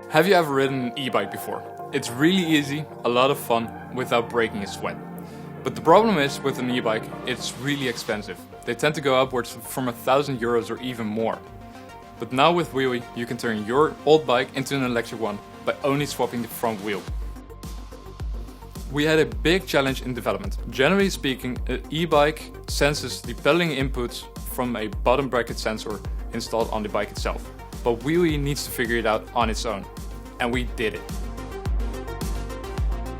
Have you ever ridden an e-bike before? It's really easy, a lot of fun, without breaking a sweat. But the problem is, with an e-bike, it's really expensive. They tend to go upwards from €1,000 or even more. But now with Wheelie, you can turn your old bike into an electric one by only swapping the front wheel. We had a big challenge in development. Generally speaking, an e-bike senses the pedaling inputs from a bottom bracket sensor installed on the bike itself. But Wheelie needs to figure it out on its own. And we did it.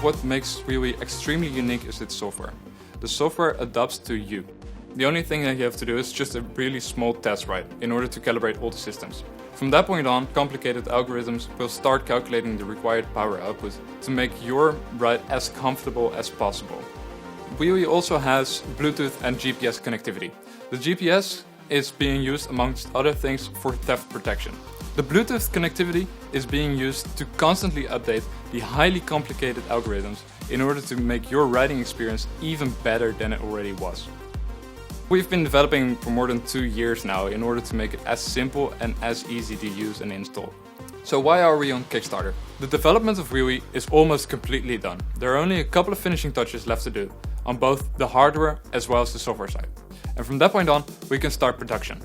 What makes Wheelie extremely unique is its software. The software adapts to you. The only thing that you have to do is just a really small test ride in order to calibrate all the systems. From that point on, complicated algorithms will start calculating the required power output to make your ride as comfortable as possible. Wheelie also has Bluetooth and GPS connectivity. The GPS is being used amongst other things for theft protection. The Bluetooth connectivity is being used to constantly update the highly complicated algorithms in order to make your riding experience even better than it already was. We've been developing for more than 2 years now in order to make it as simple and as easy to use and install. So why are we on Kickstarter? The development of Wheelie is almost completely done. There are only a couple of finishing touches left to do on both the hardware as well as the software side. And from that point on, we can start production.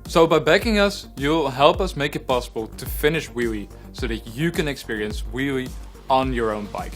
So by backing us, you'll help us make it possible to finish Wheelie so that you can experience Wheelie on your own bike.